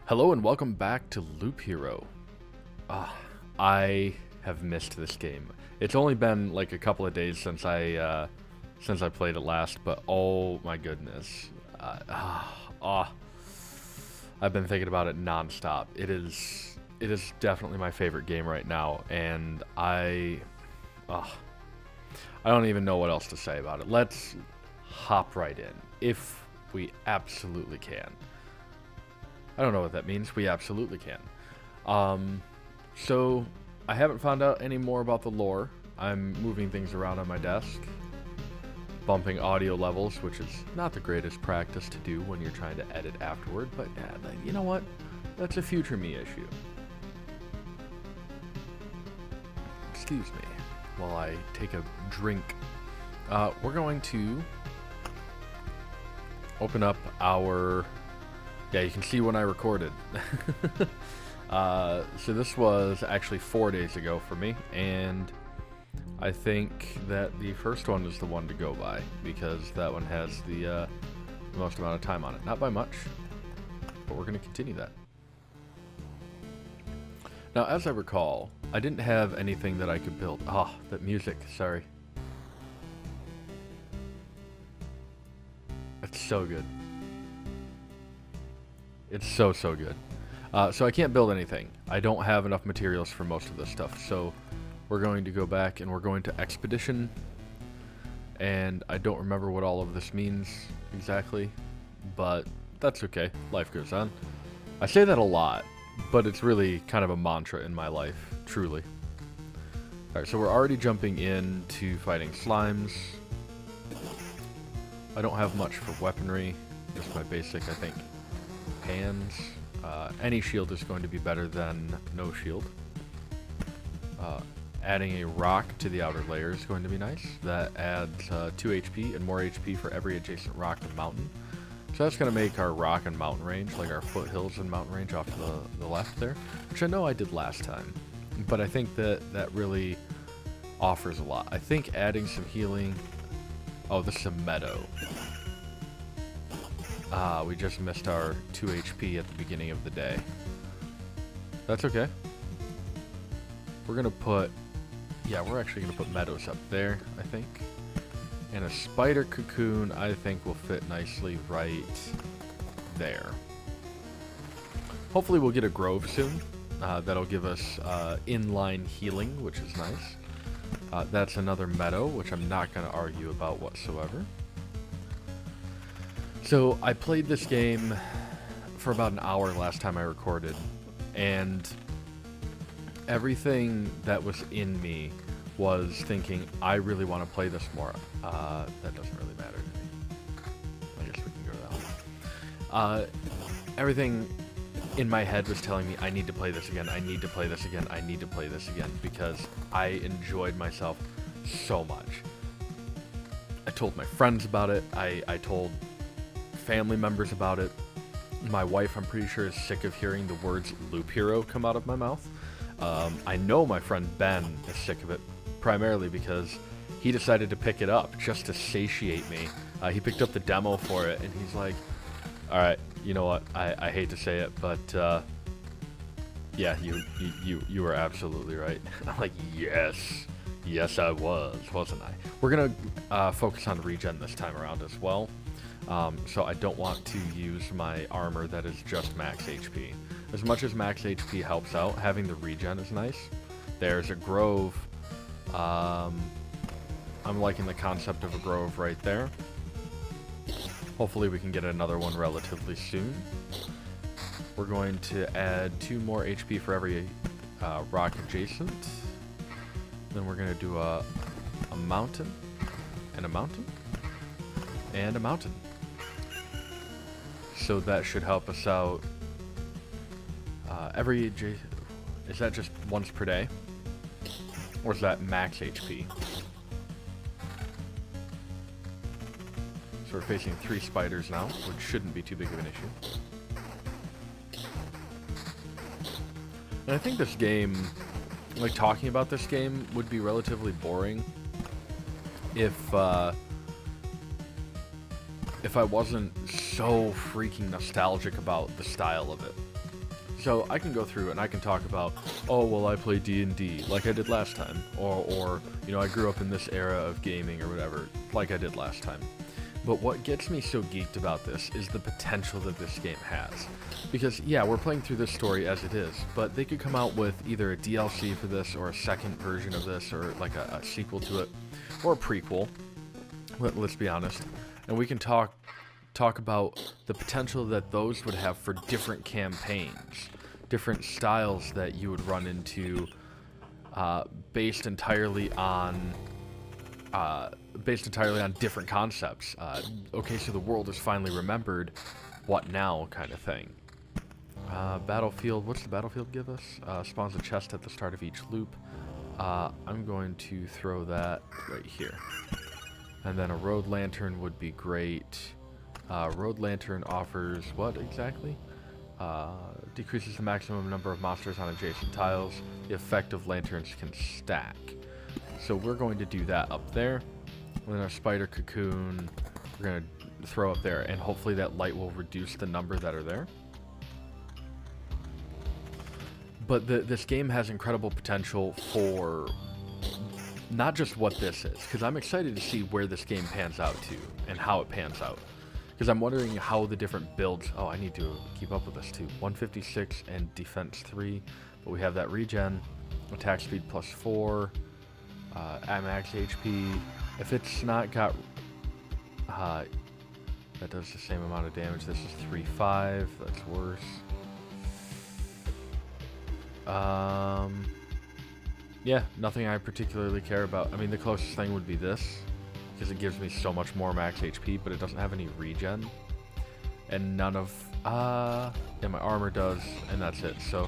Hello and welcome back to Loop Hero. I have missed this game. It's only been like a couple of days since I played it last, but oh my goodness, I've been thinking about it nonstop. It is definitely my favorite game right now, and I don't even know what else to say about it. Let's hop right in if we absolutely can. I don't know what that means. We absolutely can. So I haven't found out any more about the lore. I'm moving things around on my desk, bumping audio levels, which is not the greatest practice to do when you're trying to edit afterward, but you know what? That's a future me issue. Excuse me while I take a drink. We're going to open up our... Yeah, you can see when I recorded. So this was actually 4 days ago for me, and I think that the first one is the one to go by, because that one has the most amount of time on it. Not by much, but we're going to continue that. Now, as I recall, I didn't have anything that I could build. That music, sorry. It's so good. It's so good. So I can't build anything. I don't have enough materials for most of this stuff. So we're going to go back and we're going to expedition. And I don't remember what all of this means exactly, but that's okay. Life goes on. I say that a lot, but it's really kind of a mantra in my life, truly. Alright, so we're already jumping into fighting slimes. I don't have much for weaponry, just my basic, I think, hands. Any shield is going to be better than no shield. Adding a rock to the outer layer is going to be nice. That adds 2 HP and more HP for every adjacent rock and mountain. So that's going to make our rock and mountain range, like our foothills and mountain range off to the left there, which I know I did last time. But I think that really offers a lot. I think adding some healing... Oh, this is a meadow. We just missed our 2 HP at the beginning of the day. That's okay. We're gonna put... Yeah, we're actually gonna put meadows up there, I think. And a spider cocoon, I think, will fit nicely right there. Hopefully we'll get a grove soon. That'll give us inline healing, which is nice. That's another meadow, which I'm not gonna argue about whatsoever. So I played this game for about an hour last time I recorded, and everything that was in me was thinking, I really want to play this more. That doesn't really matter to me. I guess we can go to that one. Everything in my head was telling me, I need to play this again, I need to play this again, I need to play this again, because I enjoyed myself so much. I told my friends about it, I told family members about it. My wife, I'm pretty sure, is sick of hearing the words Loop Hero come out of my mouth. I know my friend Ben is sick of it, primarily because he decided to pick it up just to satiate me. He picked up the demo for it, and he's like, alright, you know what, I hate to say it, but yeah, you were absolutely right. I'm like, yes I was, wasn't I? We're gonna focus on regen this time around as well. So I don't want to use my armor that is just max HP. As much as max HP helps out, having the regen is nice. There's a grove. I'm liking the concept of a grove right there. Hopefully we can get another one relatively soon. We're going to add 2 more HP for every rock adjacent. Then we're going to do a mountain, and a mountain, and a mountain. So that should help us out. Is that just once per day? Or is that max HP? So we're facing 3 spiders now, which shouldn't be too big of an issue. And I think this game, like talking about this game, would be relatively boring if I wasn't so freaking nostalgic about the style of it. So I can go through and I can talk about, oh, well, I play D&D like I did last time, or you know, I grew up in this era of gaming or whatever, like I did last time. But what gets me so geeked about this is the potential that this game has. Because, yeah, we're playing through this story as it is, but they could come out with either a DLC for this or a second version of this or like a sequel to it or a prequel, let's be honest. And we can talk about the potential that those would have for different campaigns, different styles that you would run into based entirely on different concepts. Okay, so the world is finally remembered. What now, kind of thing. Battlefield. What's the battlefield give us? Spawns a chest at the start of each loop. I'm going to throw that right here. And then a road lantern would be great. Road lantern offers what exactly? Decreases the maximum number of monsters on adjacent tiles. The effect of lanterns can stack. So we're going to do that up there. And then our spider cocoon, we're going to throw up there. And hopefully that light will reduce the number that are there. But this game has incredible potential for not just what this is. Because I'm excited to see where this game pans out to and how it pans out. Because I'm wondering how the different builds... Oh, I need to keep up with this too. 156 and defense 3. But we have that regen. Attack speed plus 4. At max HP. If it's not got... that does the same amount of damage. This is 3-5. That's worse. Yeah, nothing I particularly care about. I mean, the closest thing would be this. Because it gives me so much more max HP, but it doesn't have any regen. And none of... yeah, my armor does, and that's it. So,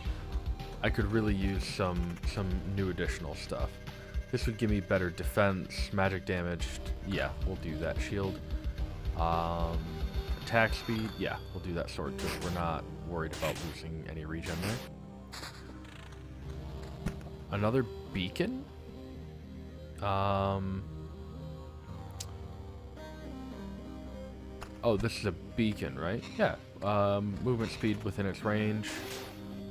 I could really use some new additional stuff. This would give me better defense, magic damage. Yeah, we'll do that. Shield. Attack speed. Yeah, we'll do that sword too. We're not worried about losing any regen there. Another beacon? Oh, this is a beacon, right? Yeah. Movement speed within its range.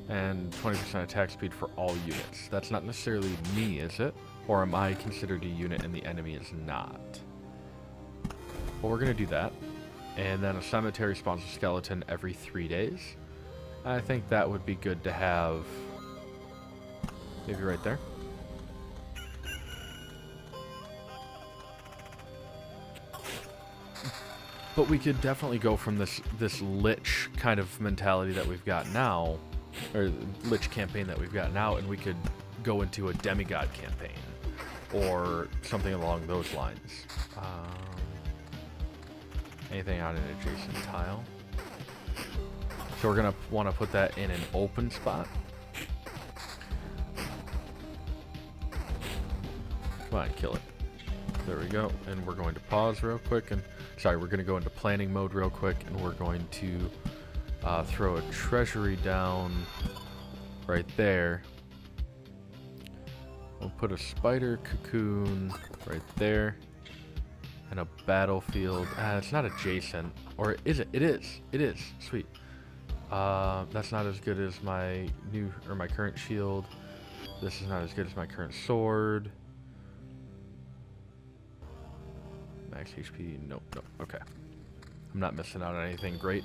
And 20% attack speed for all units. That's not necessarily me, is it? Or am I considered a unit and the enemy is not? Well, we're going to do that. And then a cemetery spawns a skeleton every 3 days. I think that would be good to have... maybe right there. But we could definitely go from this lich kind of mentality that we've got now, or lich campaign that we've got now, and we could go into a demigod campaign, or something along those lines. Anything on an adjacent tile. So we're gonna want to put that in an open spot. Come on, kill it. There we go. And we're going to pause real quick and... sorry, we're going to go into planning mode real quick, and we're going to throw a treasury down right there. We'll put a spider cocoon right there. And a battlefield. It's not adjacent. Or is it? It is. It is. Sweet. That's not as good as my my current shield. This is not as good as my current sword. Max HP, nope, okay. I'm not missing out on anything great.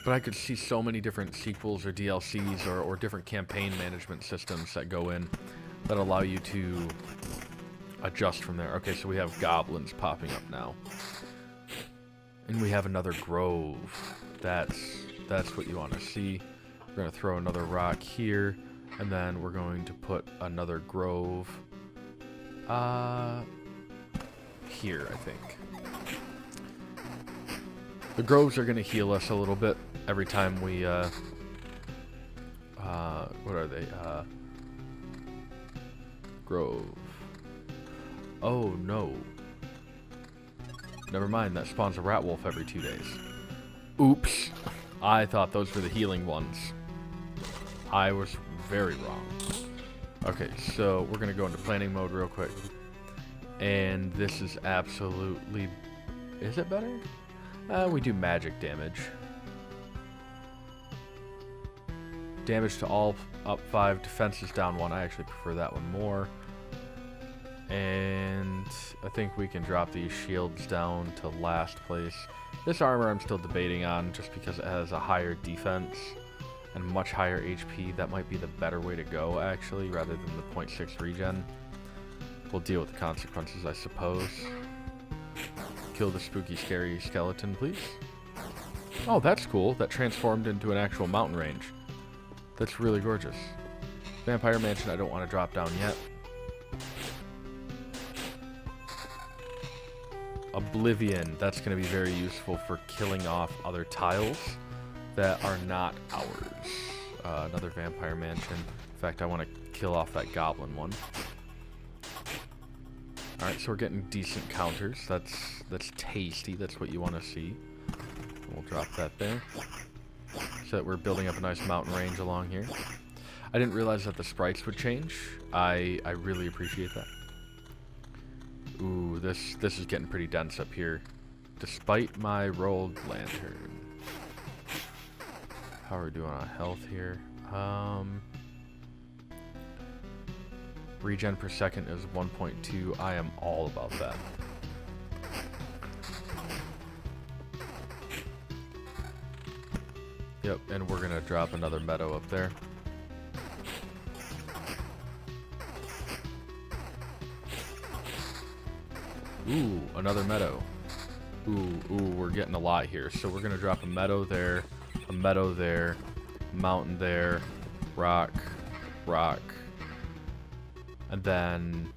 But I could see so many different sequels or DLCs or different campaign management systems that go in that allow you to adjust from there. Okay, so we have goblins popping up now. And we have another grove. That's what you want to see. We're going to throw another rock here. And then we're going to put another grove here, I think. The groves are going to heal us a little bit every time we, what are they? Grove. Oh, no. Never mind, that spawns a rat wolf every 2 days. Oops. I thought those were the healing ones. I was very wrong. Okay, so we're gonna go into planning mode real quick. And this is absolutely... is it better? We do magic damage. Damage to all up 5, defense is down 1. I actually prefer that one more. And I think we can drop these shields down to last place. This armor I'm still debating on just because it has a higher defense and much higher HP. That might be the better way to go, actually, rather than the 0.6 regen. We'll deal with the consequences, I suppose. Kill the spooky, scary skeleton, please. Oh, that's cool. That transformed into an actual mountain range. That's really gorgeous. Vampire Mansion I don't want to drop down yet. Oblivion. That's going to be very useful for killing off other tiles that are not ours. Another Vampire Mansion. In fact, I want to kill off that goblin one. Alright, so we're getting decent counters. That's tasty. That's what you want to see. We'll drop that there. So that we're building up a nice mountain range along here. I didn't realize that the sprites would change. I really appreciate that. Ooh, this is getting pretty dense up here. Despite my rolled lantern. How are we doing on health here? Regen per second is 1.2. I am all about that. Yep, and we're gonna drop another meadow up there. Ooh, another meadow. Ooh, we're getting a lot here. So we're gonna drop a meadow there, mountain there, rock, and then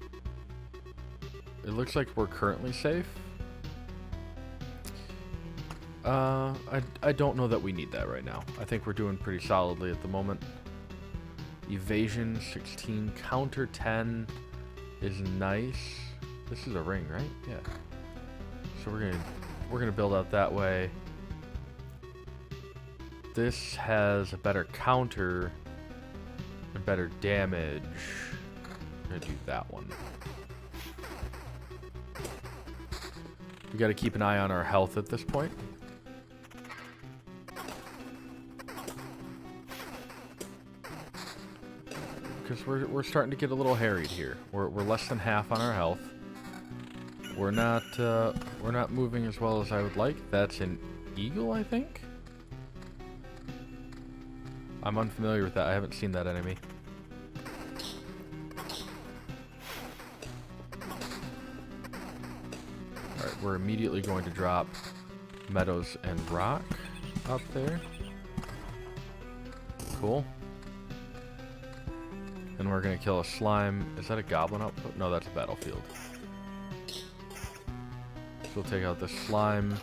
it looks like we're currently safe. I don't know that we need that right now. I think we're doing pretty solidly at the moment. Evasion 16, counter 10 is nice. This is a ring, right? Yeah. So we're gonna build out that way. This has a better counter and better damage. I'm gonna do that one. We gotta keep an eye on our health at this point. Because we're starting to get a little harried here. We're less than half on our health. We're not moving as well as I would like. That's an eagle, I think. I'm unfamiliar with that. I haven't seen that enemy. Alright, we're immediately going to drop meadows and rock up there. Cool. And we're going to kill a slime. Is that a goblin output? No, that's a battlefield. So we'll take out the slime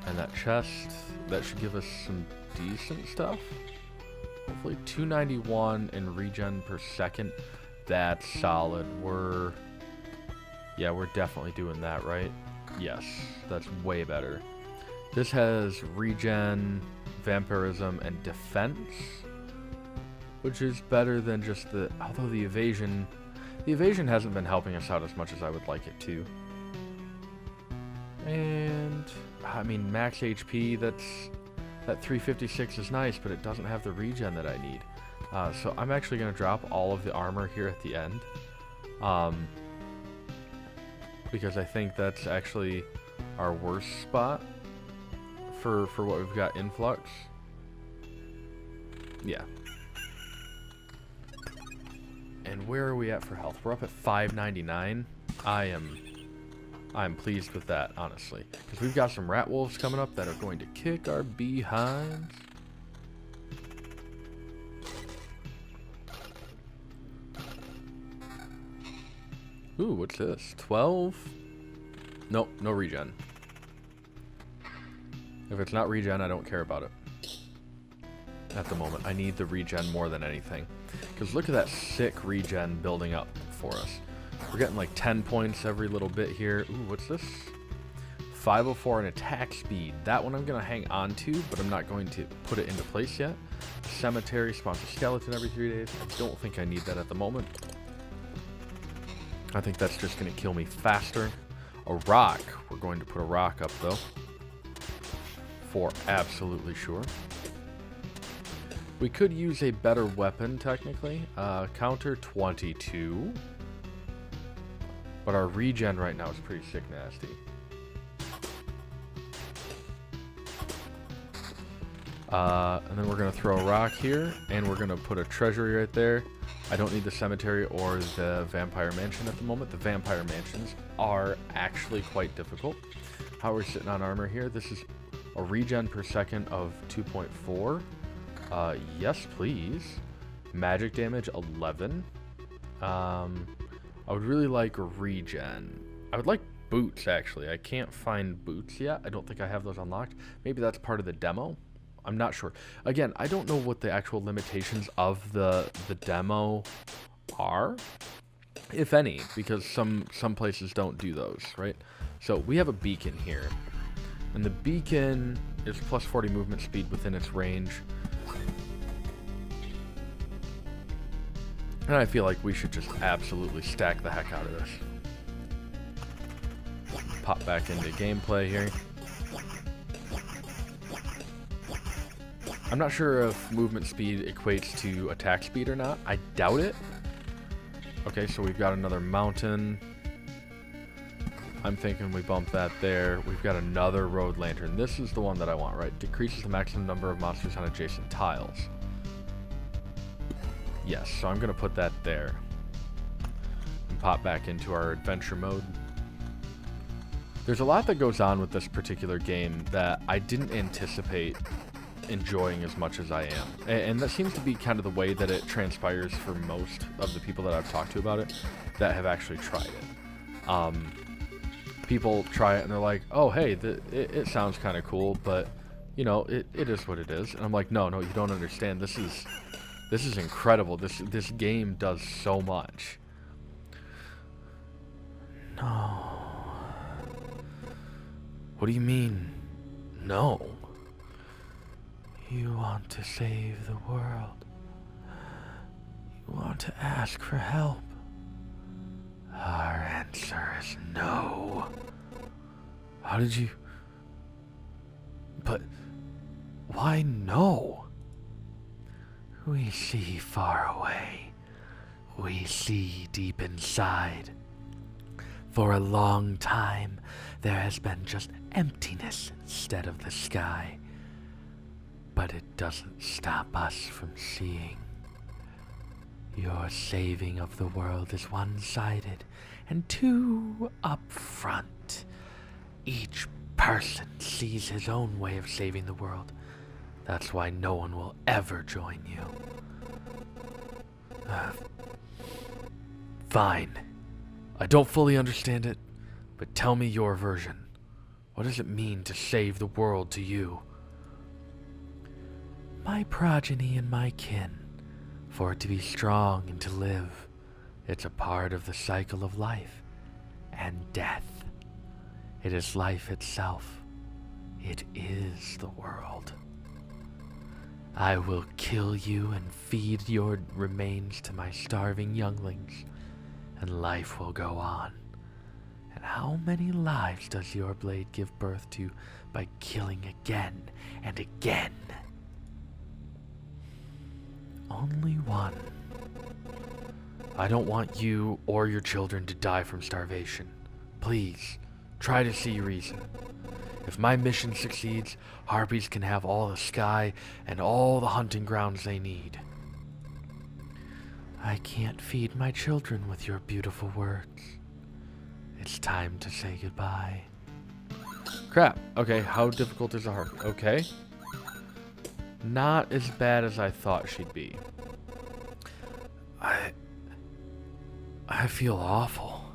and that chest. That should give us some decent stuff. Hopefully 291 in regen per second. That's solid. We're definitely doing that, right? Yes, that's way better. This has regen, vampirism, and defense, which is better than just although the evasion hasn't been helping us out as much as I would like it to. And I mean, max HP, that 356 is nice, but it doesn't have the regen that I need. So I'm actually going to drop all of the armor here at the end. Because I think that's actually our worst spot for what we've got influx. Yeah. And where are we at for health? We're up at 599. I'm pleased with that, honestly. Because we've got some rat wolves coming up that are going to kick our behinds. Ooh, what's this? 12? Nope, no regen. If it's not regen, I don't care about it. At the moment, I need the regen more than anything. Because look at that sick regen building up for us. We're getting like 10 points every little bit here. Ooh, what's this? 504 in attack speed. That one I'm going to hang on to, but I'm not going to put it into place yet. Cemetery spawns a skeleton every 3 days. I don't think I need that at the moment. I think that's just going to kill me faster. A rock. We're going to put a rock up, though. for absolutely sure. We could use a better weapon, technically. Counter 22. But our regen right now is pretty sick nasty. And then we're going to throw a rock here, and we're going to put a treasury right there. I don't need the cemetery or the vampire mansion at the moment. The vampire mansions are actually quite difficult. How are we sitting on armor here? This is a regen per second of 2.4. Yes, please. Magic damage, 11. I would really like regen. I would like boots, actually. I can't find boots yet. I don't think I have those unlocked. Maybe that's part of the demo. I'm not sure. Again, I don't know what the actual limitations of the demo are, if any, because some places don't do those, right? So we have a beacon here, and the beacon is plus 40 movement speed within its range. And I feel like we should just absolutely stack the heck out of this. Pop back into gameplay here. I'm not sure if movement speed equates to attack speed or not. I doubt it. Okay, so we've got another mountain. I'm thinking we bump that there. We've got another road lantern. This is the one that I want, right? Decreases the maximum number of monsters on adjacent tiles. Yes, so I'm going to put that there. And pop back into our adventure mode. There's a lot that goes on with this particular game that I didn't anticipate enjoying as much as I am, and that seems to be kind of the way that it transpires for most of the people that I've talked to about it that have actually tried it. People try it and they're like, oh hey, it sounds kind of cool, but you know, it is what it is. And I'm like, no, you don't understand. This is incredible. This game does so much. No. What do you mean, no? You want to save the world. You want to ask for help. Our answer is no. How did you... But why no? We see far away. We see deep inside. For a long time, there has been just emptiness instead of the sky. But it doesn't stop us from seeing. Your saving of the world is one-sided and too upfront. Each person sees his own way of saving the world. That's why no one will ever join you. Fine. I don't fully understand it, but tell me your version. What does it mean to save the world to you? My progeny and my kin, for it to be strong and to live. It's a part of the cycle of life and death. It is life itself. It is the world. I will kill you and feed your remains to my starving younglings, and life will go on. And how many lives does your blade give birth to by killing again and again? Only one. I don't want you or your children to die from starvation. Please, try to see reason. If my mission succeeds, harpies can have all the sky and all the hunting grounds they need. I can't feed my children with your beautiful words. It's time to say goodbye. Crap. Okay, how difficult is a harpy? Okay. Not as bad as I thought she'd be. I feel awful.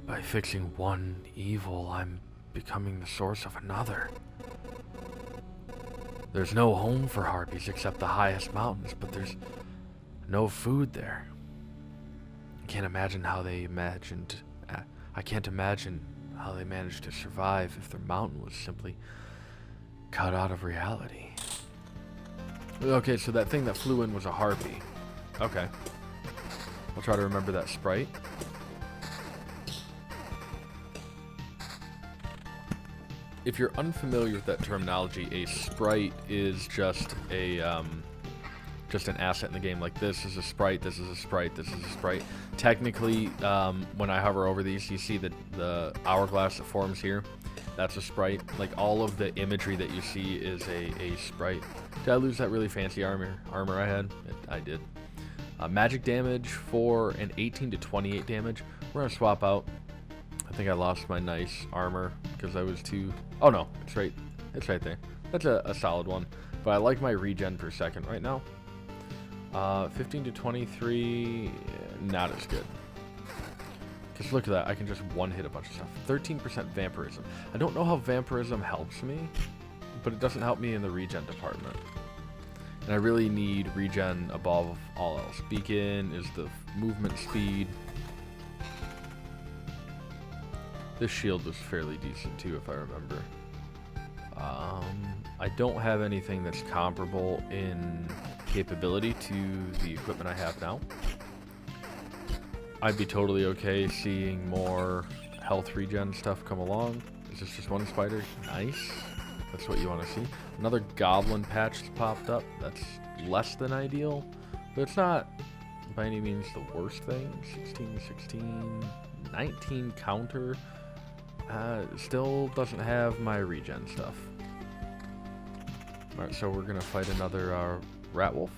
By fixing one evil, I'm becoming the source of another. There's no home for harpies except the highest mountains, but there's no food there. I can't imagine how they managed to survive if their mountain was simply cut out of reality. Okay, so that thing that flew in was a harpy. Okay. I'll try to remember that sprite. if you're unfamiliar with that terminology, a sprite is just a just an asset in the game. Like, this is a sprite, this is a sprite, this is a sprite. Technically, when I hover over these, you see the hourglass that forms here. That's a sprite. Like, all of the imagery that you see is a sprite. Did I lose that really fancy armor I had? I did. Magic damage for an 18 to 28 damage. We're gonna swap out. I think I lost my nice armor because I was too... Oh no, it's right there. That's a solid one. But I like my regen per second right now. 15 to 23, not as good. Because look at that, I can just one-hit a bunch of stuff. 13% vampirism. I don't know how vampirism helps me, but it doesn't help me in the regen department. And I really need regen above all else. Beacon is the movement speed. This shield was fairly decent too, if I remember. I don't have anything that's comparable in capability to the equipment I have now. I'd be totally okay seeing more health regen stuff come along. Is this just one spider? Nice. That's what you want to see. Another goblin patch popped up. That's less than ideal, but it's not by any means the worst thing. 16, 16, 19 counter. Still doesn't have my regen stuff. Alright, so we're gonna fight another rat wolf.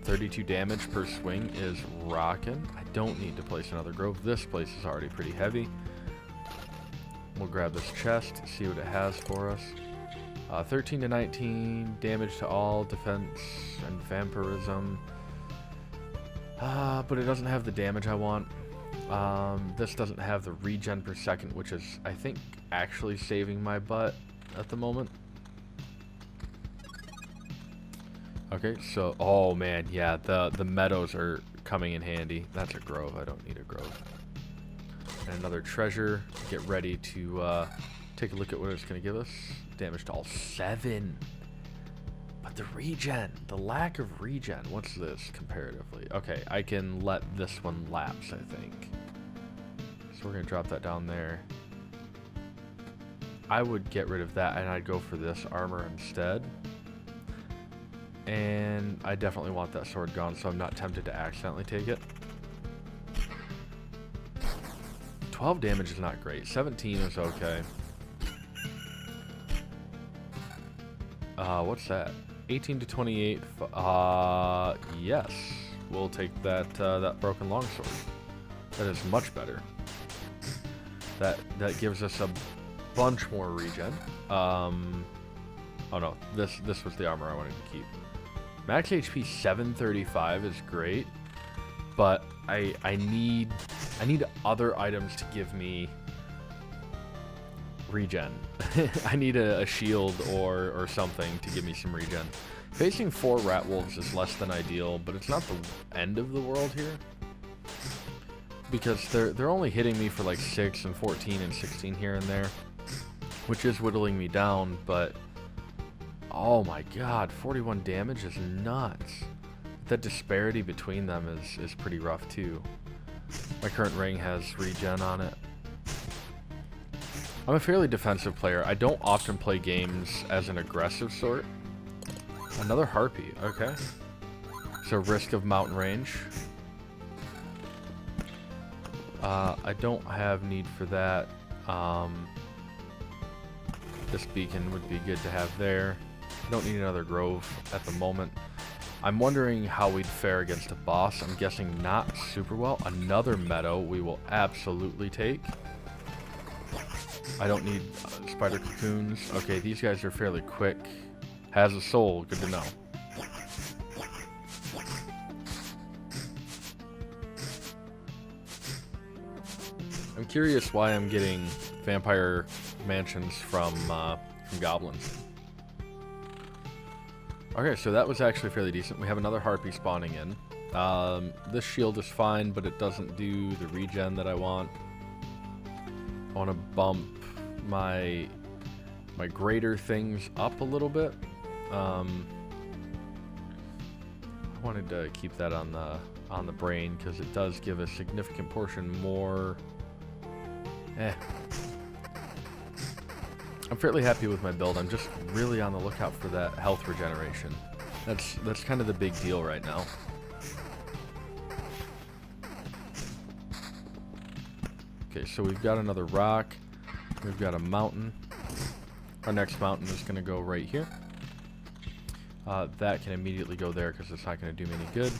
32 damage per swing is rockin'. I don't need to place another grove. This place is already pretty heavy. We'll grab this chest, see what it has for us. 13 to 19, damage to all, defense, and vampirism. But it doesn't have the damage I want. This doesn't have the regen per second, which is, I think, actually saving my butt at the moment. Okay, so, oh man, yeah, the meadows are coming in handy. That's a grove. I don't need a grove. And another treasure. Get ready to take a look at what it's going to give us. Damage to all 7. But the regen, the lack of regen. What's this comparatively? Okay, I can let this one lapse, I think. So we're going to drop that down there. I would get rid of that and I'd go for this armor instead. And I definitely want that sword gone, so I'm not tempted to accidentally take it. 12 damage is not great. 17 is okay. What's that? 18 to 28. Yes. We'll take that that broken longsword. That is much better. That gives us a bunch more regen. Oh no, this was the armor I wanted to keep. Max HP 735 is great, but I need other items to give me regen. I need a shield or something to give me some regen. Facing 4 rat wolves is less than ideal, but it's not the end of the world here. Because they're only hitting me for like 6 and 14 and 16 here and there, which is whittling me down, but oh my god, 41 damage is nuts. That disparity between them is pretty rough too. My current ring has regen on it. I'm a fairly defensive player. I don't often play games as an aggressive sort. Another harpy, okay. So risk of mountain range. I don't have need for that. This beacon would be good to have there. I don't need another grove at the moment. I'm wondering how we'd fare against a boss. I'm guessing not super well. Another meadow we will absolutely take. I don't need spider cocoons. Okay, these guys are fairly quick. Has a soul, good to know. I'm curious why I'm getting vampire mansions from goblins. Okay, so that was actually fairly decent. We have another harpy spawning in. This shield is fine, but it doesn't do the regen that I want. I want to bump my greater things up a little bit. I wanted to keep that on the brain because it does give a significant portion more. I'm fairly happy with my build. I'm just really on the lookout for that health regeneration. That's kind of the big deal right now. Okay, so we've got another rock. We've got a mountain. Our next mountain is going to go right here. That can immediately go there because it's not going to do me any good.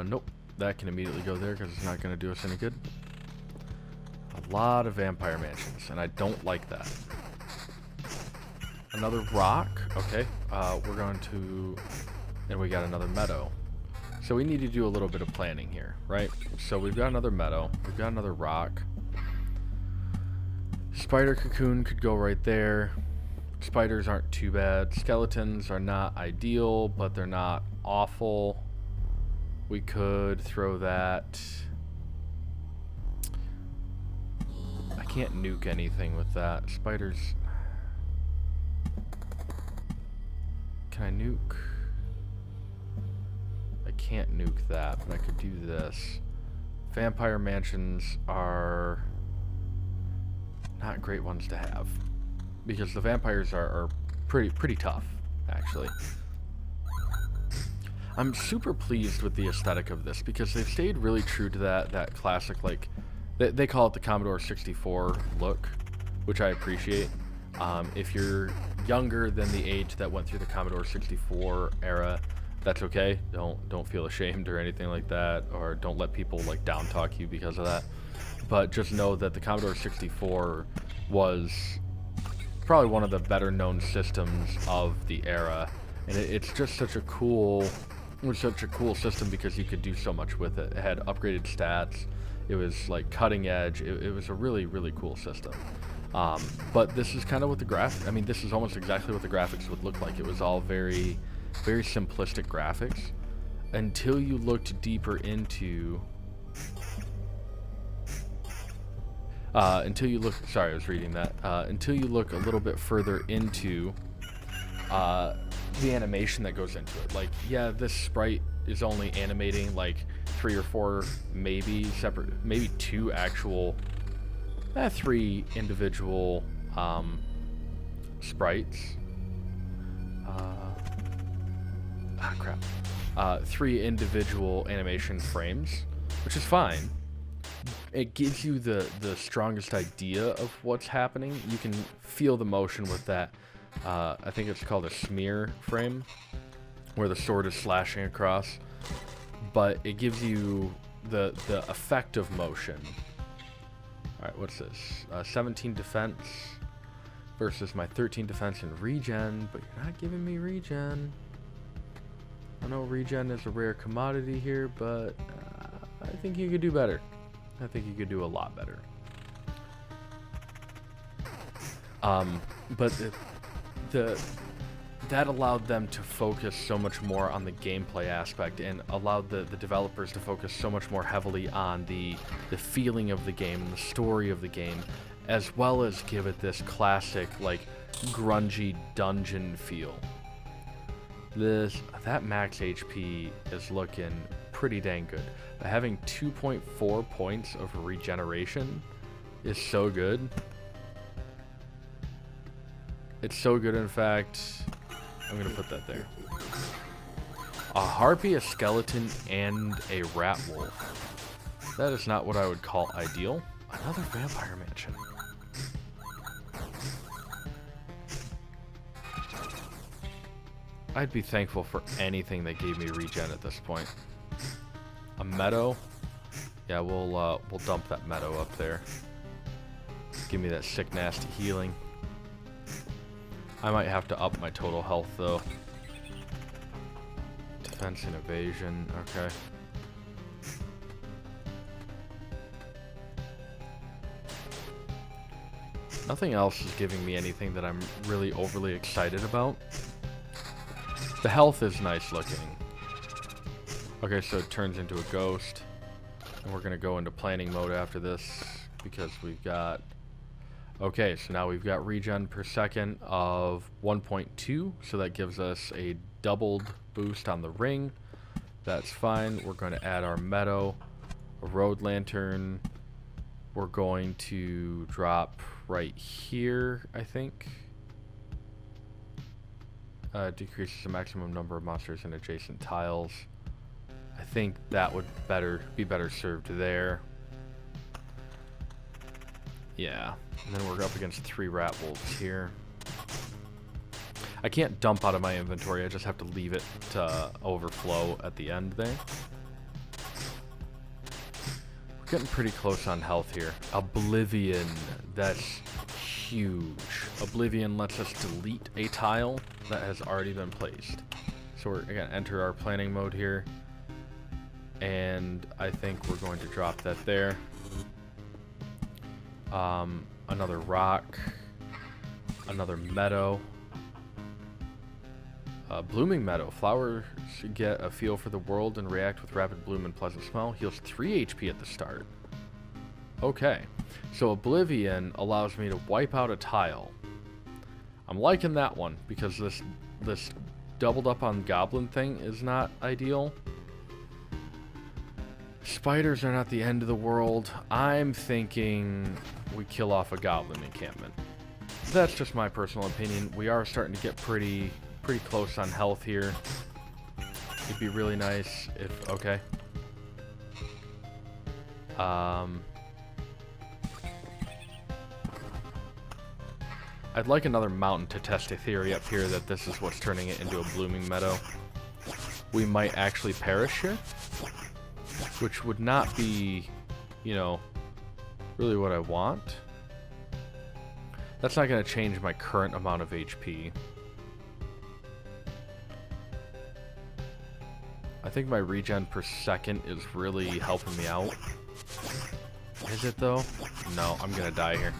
Nope. That can immediately go there because it's not going to do us any good. A lot of vampire mansions, and I don't like that. Another rock. Okay. We're going to... And we got another meadow. So we need to do a little bit of planning here, right? So we've got another meadow. We've got another rock. Spider cocoon could go right there. Spiders aren't too bad. Skeletons are not ideal, but they're not awful. We could throw that. I can't nuke anything with that. Spiders. Can I nuke? I can't nuke that, but I could do this. Vampire mansions are not great ones to have because the vampires are pretty tough, actually. I'm super pleased with the aesthetic of this because they've stayed really true to that classic, like, they call it the Commodore 64 look, which I appreciate. If you're younger than the age that went through the Commodore 64 era, that's okay. Don't feel ashamed or anything like that, or don't let people like down talk you because of that. But just know that the Commodore 64 was probably one of the better known systems of the era, and it's just such a cool. It was such a cool system because you could do so much with it. It had upgraded stats. It was like cutting edge. It was a really, really cool system. But this is kind of what the graphics, I mean, this is almost exactly what the graphics would look like. It was all very, very simplistic graphics until you looked deeper into, until you look, sorry, I was reading that, until you look a little bit further into, the animation that goes into it. Like, yeah, this sprite is only animating like 3 or 4, maybe separate, maybe 2 actual, 3 individual sprites. Crap. 3 individual animation frames, which is fine. It gives you the strongest idea of what's happening. You can feel the motion with that. I think it's called a smear frame, where the sword is slashing across, but it gives you the effect of motion. Alright, what's this? 17 defense versus my 13 defense and regen, but you're not giving me regen. I know regen is a rare commodity here, but I think you could do better. I think you could do a lot better. But that allowed them to focus so much more on the gameplay aspect and allowed the developers to focus so much more heavily on the feeling of the game, the story of the game, as well as give it this classic, like, grungy dungeon feel. That max HP is looking pretty dang good. Having 2.4 points of regeneration is so good. It's so good, in fact, I'm going to put that there. A harpy, a skeleton, and a rat wolf. That is not what I would call ideal. Another vampire mansion. I'd be thankful for anything that gave me regen at this point. A meadow. Yeah, we'll dump that meadow up there. Give me that sick, nasty healing. I might have to up my total health, though. Defense and evasion. Okay. Nothing else is giving me anything that I'm really overly excited about. The health is nice looking. Okay, so it turns into a ghost. And we're going to go into planning mode after this because we've got... Okay, so now we've got regen per second of 1.2, so that gives us a doubled boost on the ring. That's fine. We're going to add our meadow, a road lantern, we're going to drop right here, I think. Decreases the maximum number of monsters in adjacent tiles. I think that would be better served there. Yeah, and then we're up against 3 rat wolves here. I can't dump out of my inventory, I just have to leave it to overflow at the end there. We're getting pretty close on health here. Oblivion, that's huge. Oblivion lets us delete a tile that has already been placed. So we're gonna enter our planning mode here. And I think we're going to drop that there. Another rock. Another meadow. Blooming meadow. Flowers get a feel for the world and react with rapid bloom and pleasant smell. Heals 3 HP at the start. Okay. So Oblivion allows me to wipe out a tile. I'm liking that one because this doubled up on goblin thing is not ideal. Spiders are not the end of the world. I'm thinking we kill off a goblin encampment. That's just my personal opinion. We are starting to get pretty close on health here. It'd be really nice if... Okay. I'd like another mountain to test a theory up here that this is what's turning it into a blooming meadow. We might actually perish here, which would not be, you know, really what I want. That's not going to change my current amount of HP. I think my regen per second is really helping me out. Is it though? No, I'm going to die here.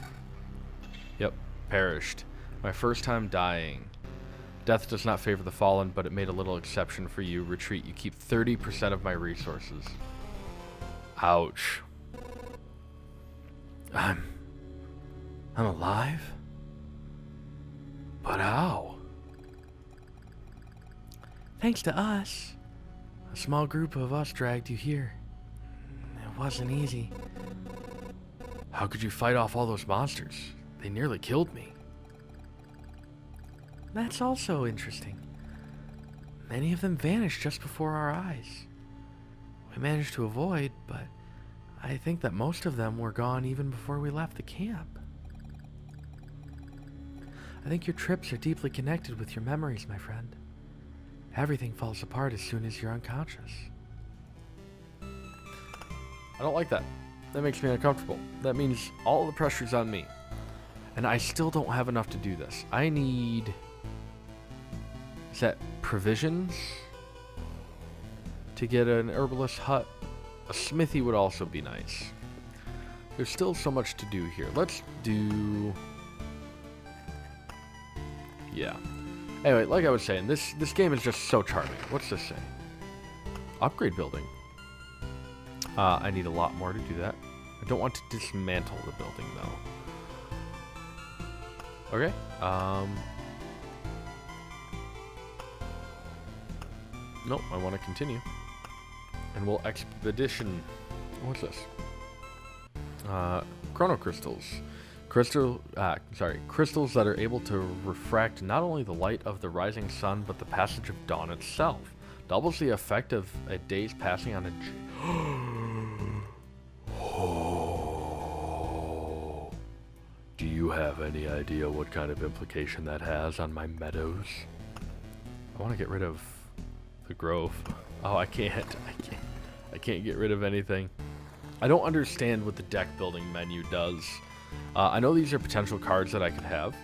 Yep. Perished. My first time dying. Death does not favor the fallen, but it made a little exception for you. Retreat. You keep 30% of my resources. Ouch. I'm alive? But how? Thanks to us. A small group of us dragged you here. It wasn't easy. How could you fight off all those monsters? They nearly killed me. That's also interesting. Many of them vanished just before our eyes. We managed to avoid, but I think that most of them were gone even before we left the camp. I think your trips are deeply connected with your memories, my friend. Everything falls apart as soon as you're unconscious. I don't like that. That makes me uncomfortable. That means all the pressure's on me. And I still don't have enough to do this. I need... Is that provisions? To get an herbalist hut? A smithy would also be nice. There's still so much to do here. Let's do... Yeah. Anyway, like I was saying, this game is just so charming. What's this say? Upgrade building. I need a lot more to do that. I don't want to dismantle the building, though. Okay. Nope, I want to continue. And we'll expedition... What's this? Chrono crystals. Crystals that are able to refract not only the light of the rising sun, but the passage of dawn itself. Doubles the effect of a day's passing on a... Oh. Do you have any idea what kind of implication that has on my meadows? I want to get rid of the grove. Oh, I can't get rid of anything. I don't understand what the deck building menu does. I know these are potential cards that I could have,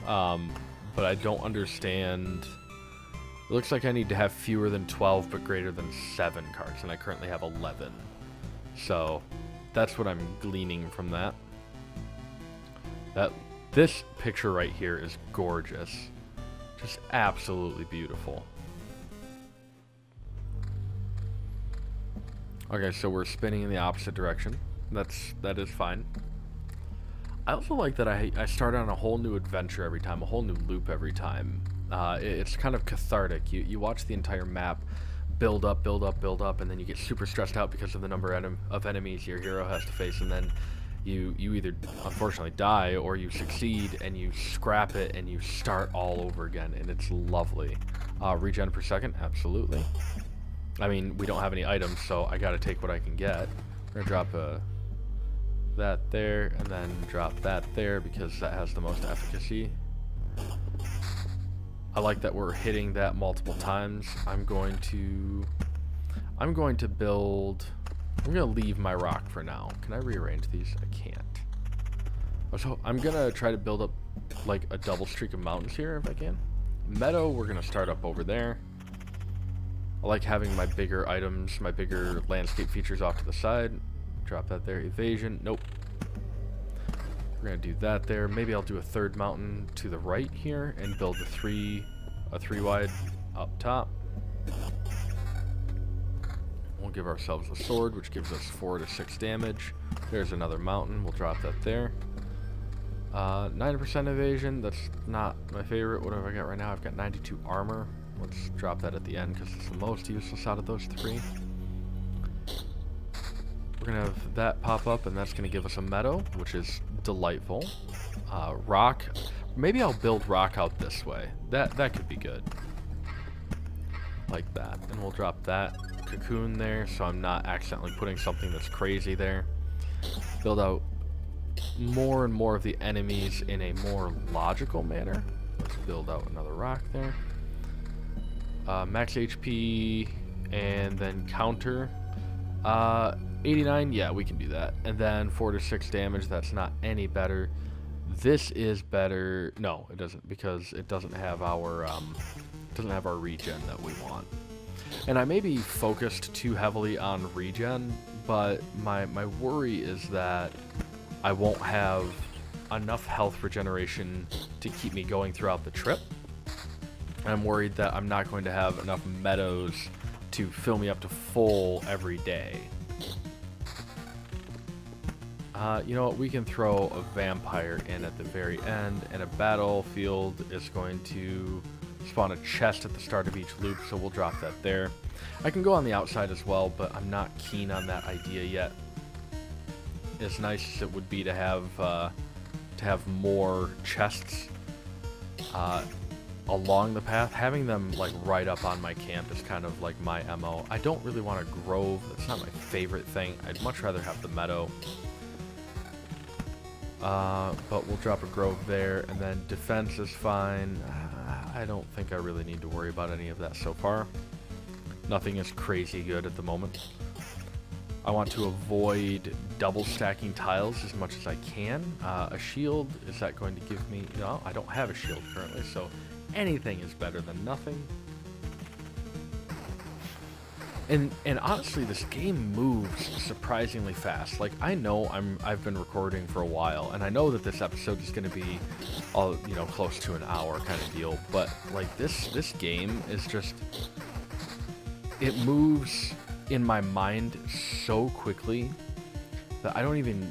but I don't understand. It looks like I need to have fewer than 12 but greater than 7 cards, and I currently have 11. So that's what I'm gleaning from that. This picture right here is gorgeous. Just absolutely beautiful. Okay, so we're spinning in the opposite direction. That is fine. I also like that I start on a whole new adventure every time, a whole new loop every time. It's kind of cathartic. You watch the entire map build up, and then you get super stressed out because of the number of enemies your hero has to face, and then you either unfortunately die or you succeed and you scrap it and you start all over again, and it's lovely. Regen per second, absolutely. I mean, we don't have any items, so I gotta take what I can get. We're gonna drop that there, and then drop that there because that has the most efficacy. I like that we're hitting that multiple times. I'm going to build. I'm gonna leave my rock for now. Can I rearrange these? I can't. So I'm gonna try to build up like a double streak of mountains here if I can. Meadow, we're gonna start up over there. I like having my bigger items, my bigger landscape features off to the side. Drop that there. Evasion, nope. We're gonna do that there. Maybe I'll do a third mountain to the right here and build a three wide up top. We'll give ourselves a sword, which gives us 4 to 6 damage. There's another mountain. We'll drop that there. 9% evasion. That's not my favorite. What have I got right now? I've got 92 armor. Let's drop that at the end because it's the most useless out of those 3. We're going to have that pop up, and that's going to give us a meadow, which is delightful. Rock. Maybe I'll build rock out this way. That could be good. Like that. And we'll drop that cocoon there so I'm not accidentally putting something that's crazy there. Build out more and more of the enemies in a more logical manner. Let's build out another rock there. Max HP and then counter. 89, yeah, we can do that. And then 4 to 6 damage. That's not any better. This is better. No, it doesn't, because it doesn't have our regen that we want. And I may be focused too heavily on regen, but my worry is that I won't have enough health regeneration to keep me going throughout the trip. I'm worried that I'm not going to have enough meadows to fill me up to full every day. You know what, we can throw a vampire in at the very end, and a battlefield is going to spawn a chest at the start of each loop, so we'll drop that there. I can go on the outside as well, but I'm not keen on that idea yet. As nice as it would be to have more chests along the path, having them like right up on my camp is kind of like my MO. I don't really want a grove. That's not my favorite thing. I'd much rather have the meadow. But we'll drop a grove there, and then defense is fine. I don't think I really need to worry about any of that so far. Nothing is crazy good at the moment. I want to avoid double stacking tiles as much as I can. A shield, is that going to give me... No, I don't have a shield currently, so anything is better than nothing. And honestly, this game moves surprisingly fast. Like, I know I've been recording for a while, and I know that this episode is going to be, close to an hour kind of deal. But like this game is just, it moves in my mind so quickly that I don't even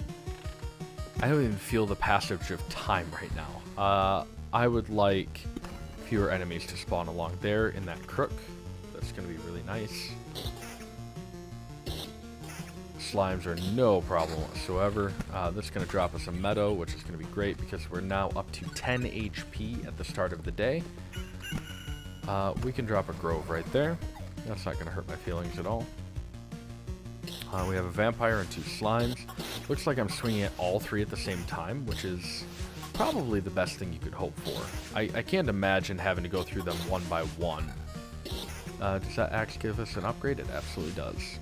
feel the passage of time right now. I would like fewer enemies to spawn along there in that crook. That's going to be really nice. Slimes are no problem whatsoever. This is going to drop us a meadow, which is going to be great because we're now up to 10 HP at the start of the day. We can drop a grove right there. That's not going to hurt my feelings at all. We have a vampire and 2 slimes. Looks like I'm swinging at all 3 at the same time, which is probably the best thing you could hope for. I can't imagine having to go through them one by one. Does that axe give us an upgrade? It absolutely does.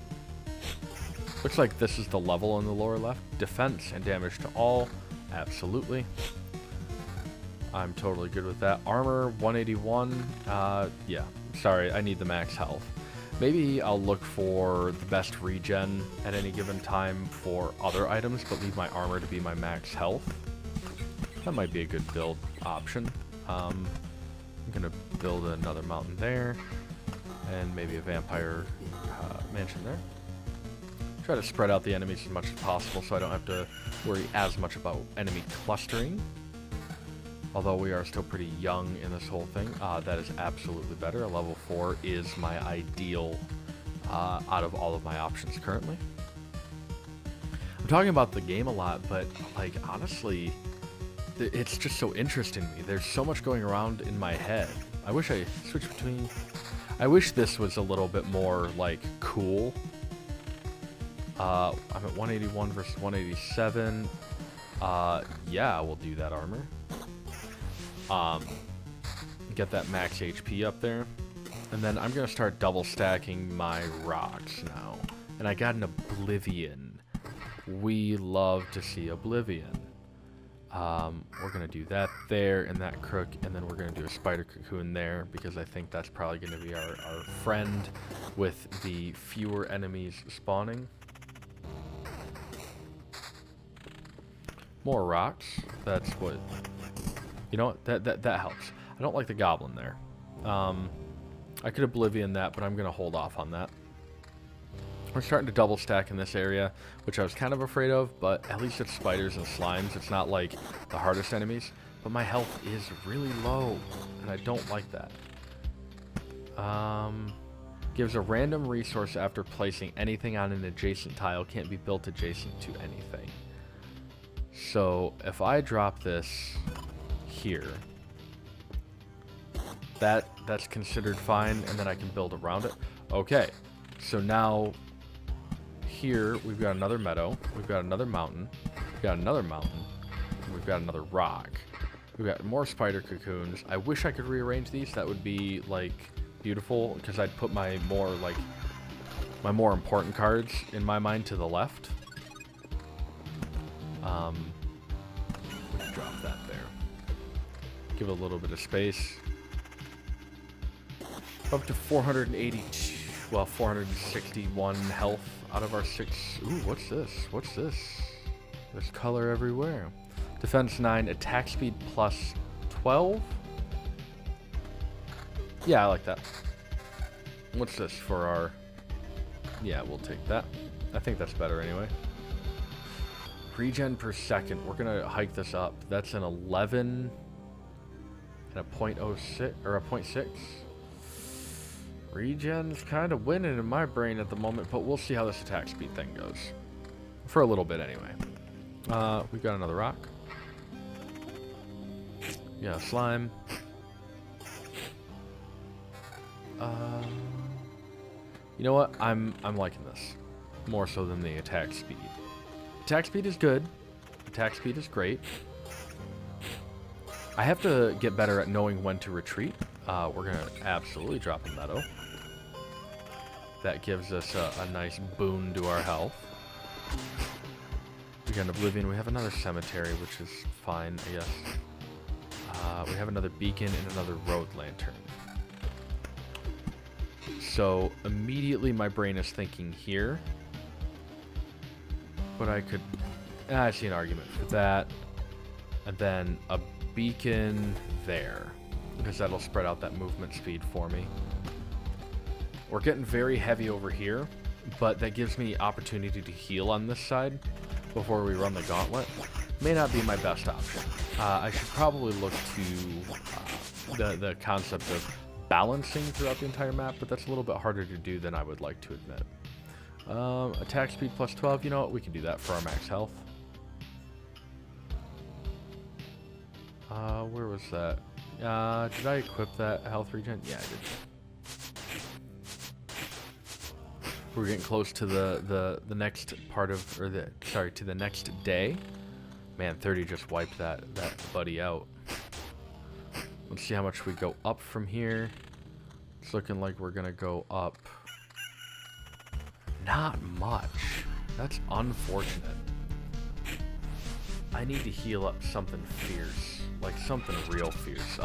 Looks like this is the level on the lower left. Defense and damage to all. Absolutely. I'm totally good with that. Armor, 181. Yeah. Sorry, I need the max health. Maybe I'll look for the best regen at any given time for other items, but leave my armor to be my max health. That might be a good build option. I'm going to build another mountain there, and maybe a vampire mansion there. Try to spread out the enemies as much as possible so I don't have to worry as much about enemy clustering. Although we are still pretty young in this whole thing, that is absolutely better. A level 4 is my ideal out of all of my options currently. I'm talking about the game a lot, but like honestly, it's just so interesting to me. There's so much going around in my head. I wish I switched between. I wish this was a little bit more like cool. I'm at 181 versus 187. Yeah, we'll do that armor. Get that max HP up there. And then I'm gonna start double stacking my rocks now. And I got an Oblivion. We love to see Oblivion. We're gonna do that there and that crook, and then we're gonna do a spider cocoon there because I think that's probably gonna be our friend with the fewer enemies spawning. More rocks. That's what. You know what? That helps. I don't like the goblin there. I could Oblivion that, but I'm gonna hold off on that. We're starting to double stack in this area, which I was kind of afraid of, but at least it's spiders and slimes. It's not like the hardest enemies, but my health is really low, and I don't like that. Gives a random resource after placing anything on an adjacent tile. Can't be built adjacent to anything. So if I drop this here, that's considered fine, and then I can build around it. Okay, so now here we've got another meadow, we've got another mountain, we've got another mountain, and we've got another rock. We've got more spider cocoons. I wish I could rearrange these. That would be like beautiful, because I'd put my more important cards in my mind to the left. We can drop that there. Give it a little bit of space. Up to 482, well, 461 health out of our 6. Ooh, what's this? What's this? There's color everywhere. Defense 9, attack speed plus 12. Yeah, I like that. What's this for our... Yeah, we'll take that. I think that's better anyway. Regen per second. We're going to hike this up. That's an 11 and a 0.06 or a 0.6. Regen's kind of winning in my brain at the moment, but we'll see how this attack speed thing goes. For a little bit anyway. We've got another rock. Yeah, slime. You know what? I'm liking this more so than the attack speed. Attack speed is good. Attack speed is great. I have to get better at knowing when to retreat. We're gonna absolutely drop a meadow. That gives us a nice boon to our health. We got an Oblivion. We have another cemetery, which is fine, I guess. We have another beacon and another road lantern. So immediately my brain is thinking here. But I could... I see an argument for that. And then a beacon there. Because that'll spread out that movement speed for me. We're getting very heavy over here, but that gives me opportunity to heal on this side before we run the gauntlet. May not be my best option. I should probably look to the concept of balancing throughout the entire map, but that's a little bit harder to do than I would like to admit. Attack speed plus 12, you know what? We can do that for our max health. Where was that? Did I equip that health regen? Yeah, I did. We're getting close to the next part of, or to the next day. Man, 30 just wiped that buddy out. Let's see how much we go up from here. It's looking like we're gonna go up. Not much. That's unfortunate. I need to heal up something fierce. Like something real fierce.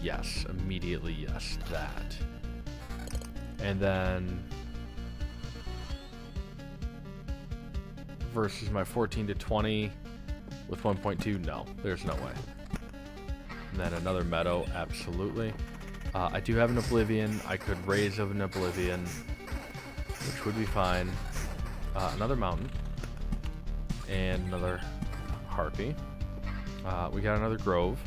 Yes, immediately yes, that. And then versus my 14 to 20 with 1.2, no, there's no way. And then another meadow, absolutely. I do have an Oblivion. I could raise an Oblivion, which would be fine. Another mountain and another harpy. We got another grove.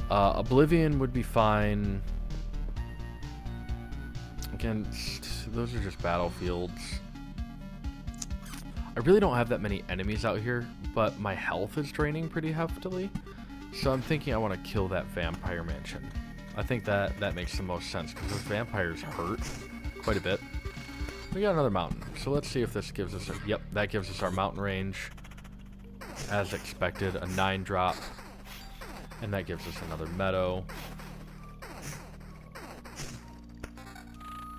Oblivion would be fine. Again, those are just battlefields. I really don't have that many enemies out here, but my health is draining pretty heftily. So I'm thinking I want to kill that vampire mansion. I think that makes the most sense because those vampires hurt quite a bit. We got another mountain, so let's see if this gives us yep, that gives us our mountain range. As expected, a 9 drop. And that gives us another meadow.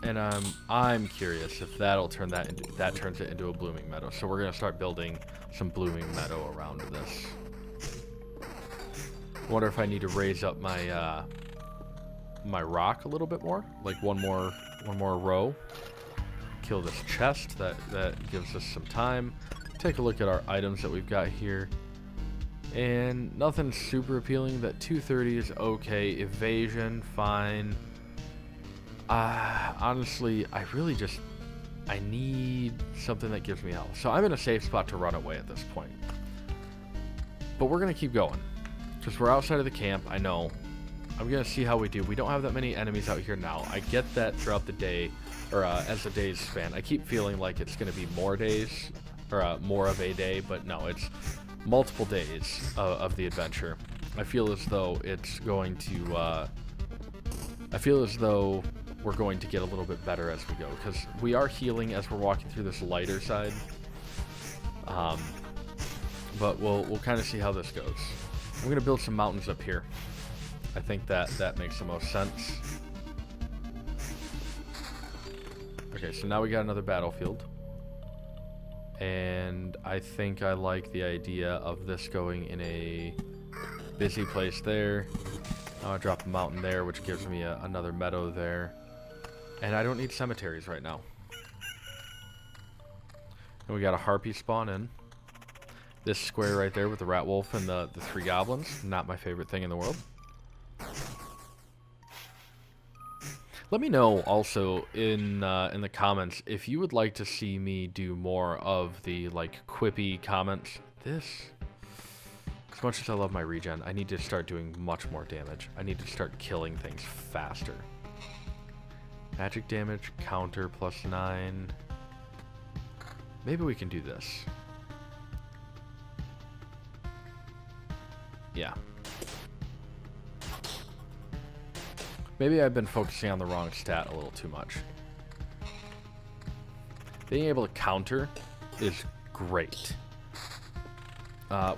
And I'm curious if that'll turn that turns it into a blooming meadow. So we're gonna start building some blooming meadow around this. Wonder if I need to raise up my my rock a little bit more, like one more row. Kill this chest. That gives us some time. Take a look at our items that we've got here. And nothing super appealing. That 230 is okay. Evasion, fine. Honestly, I need something that gives me health. So I'm in a safe spot to run away at this point. But we're going to keep going. Because we're outside of the camp, I know. I'm going to see how we do. We don't have that many enemies out here now. I get that throughout the day, or as the days span. I keep feeling like it's going to be more days, or more of a day, but no, it's multiple days of the adventure. I feel as though it's going to, I feel as though we're going to get a little bit better as we go, because we are healing as we're walking through this lighter side. But we'll kind of see how this goes. I'm going to build some mountains up here. I think that makes the most sense. Okay, so now we got another battlefield. And I think I like the idea of this going in a busy place there. I'll drop a mountain there, which gives me another meadow there. And I don't need cemeteries right now. And we got a harpy spawn in. This square right there with the rat wolf and the 3 goblins. Not my favorite thing in the world. Let me know also in the comments if you would like to see me do more of the like quippy comments. As much as I love my regen, I need to start doing much more damage. I need to start killing things faster. Magic damage counter +9. Maybe we can do this. Yeah. Maybe I've been focusing on the wrong stat a little too much. Being able to counter is great.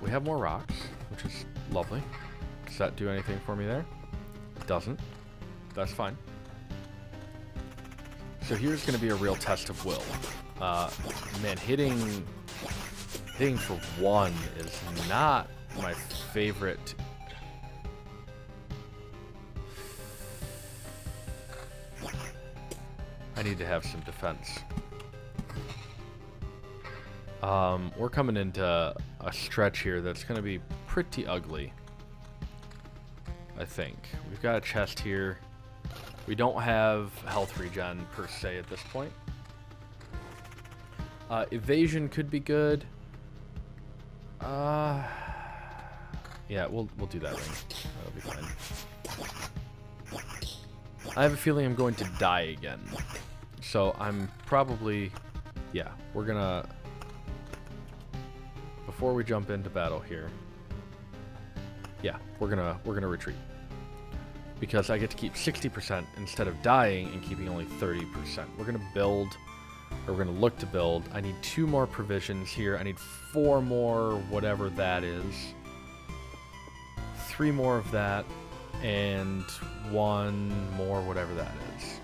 We have more rocks, which is lovely. Does that do anything for me there? It doesn't. That's fine. So here's going to be a real test of will. Man, hitting for 1 is not my favorite. I need to have some defense. We're coming into a stretch here that's going to be pretty ugly. I think. We've got a chest here. We don't have health regen per se at this point. Evasion could be good. Yeah, we'll do that ring. That'll be fine. I have a feeling I'm going to die again. So I'm probably, yeah, we're gonna, before we jump into battle here, yeah, we're gonna retreat. Because I get to keep 60% instead of dying and keeping only 30%. We're gonna build, or we're gonna look to build. I need 2 more provisions here. I need 4 more, whatever that is. 3 more of that, and 1 more, whatever that is.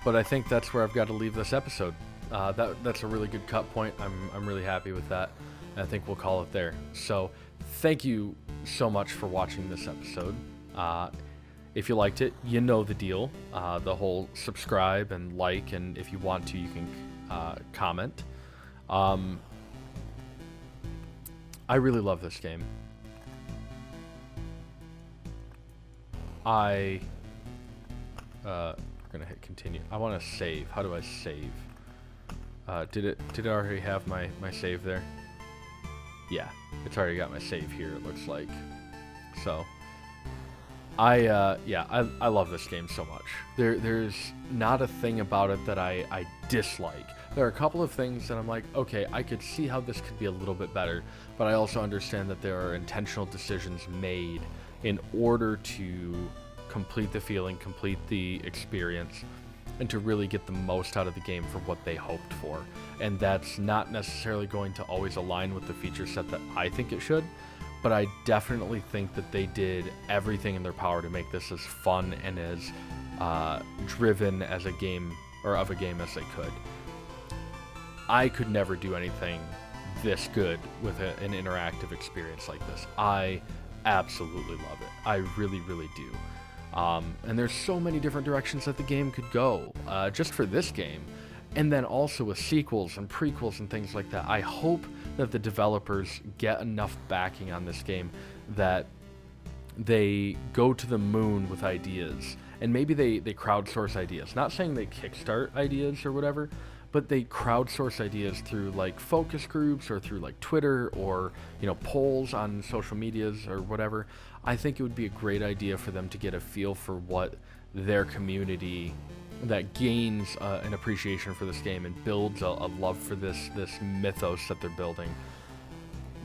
But I think that's where I've got to leave this episode. That's a really good cut point. I'm really happy with that. And I think we'll call it there. So thank you so much for watching this episode. If you liked it, you know the deal. The whole subscribe and like, and if you want to, you can comment. I really love this game. We're gonna hit continue. I want to save. How do I save? Did it already have my save there? Yeah, it's already got my save here, it looks like. So I love this game so much. There's not a thing about it that I dislike. There are a couple of things that I'm like, okay, I could see how this could be a little bit better, but I also understand that there are intentional decisions made in order to complete the feeling, complete the experience, and to really get the most out of the game for what they hoped for. And that's not necessarily going to always align with the feature set that I think it should, but I definitely think that they did everything in their power to make this as fun and as driven as a game, or of a game, as they could. I could never do anything this good with an interactive experience like this. I absolutely love it. I really, really do. And there's so many different directions that the game could go, just for this game. And then also with sequels and prequels and things like that. I hope that the developers get enough backing on this game that they go to the moon with ideas. And maybe they crowdsource ideas. Not saying they kickstart ideas or whatever, but they crowdsource ideas through like focus groups or through like Twitter or, you know, polls on social medias or whatever. I think it would be a great idea for them to get a feel for what their community that gains an appreciation for this game and builds a love for this mythos that they're building.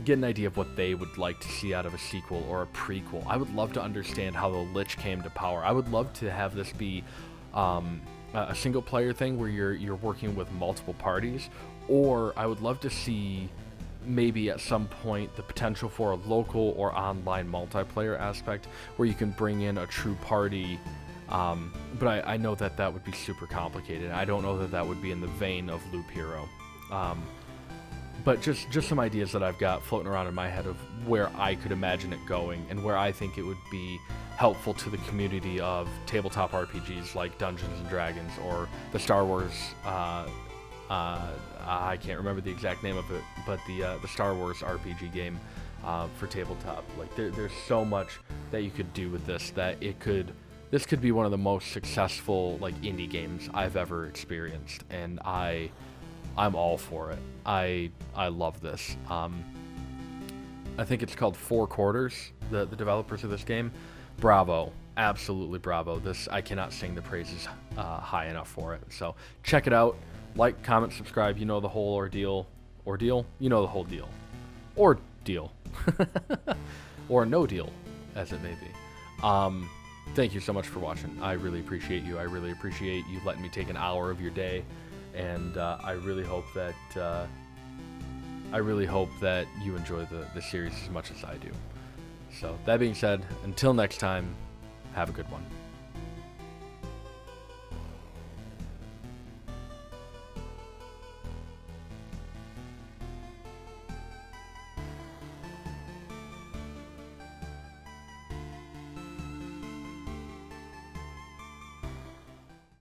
Get an idea of what they would like to see out of a sequel or a prequel. I would love to understand how the Lich came to power. I would love to have this be a single player thing where you're working with multiple parties, or I would love to see maybe at some point the potential for a local or online multiplayer aspect where you can bring in a true party. But I know that would be super complicated. I don't know that would be in the vein of Loop Hero. But just some ideas that I've got floating around in my head of where I could imagine it going and where I think it would be helpful to the community of tabletop RPGs like Dungeons and Dragons or the Star Wars. I can't remember the exact name of it, but the Star Wars RPG game for tabletop. Like there's so much that you could do with this that this could be one of the most successful like indie games I've ever experienced, and I'm all for it. I love this. I think it's called Four Quarters, the developers of this game. Bravo, absolutely bravo. I cannot sing the praises high enough for it. So check it out. Like, comment, subscribe. You know the whole ordeal. Ordeal? You know the whole deal. Or deal. Or no deal, as it may be. Thank you so much for watching. I really appreciate you. I really appreciate you letting me take an hour of your day. And I really hope that you enjoy the series as much as I do. So that being said, until next time, have a good one.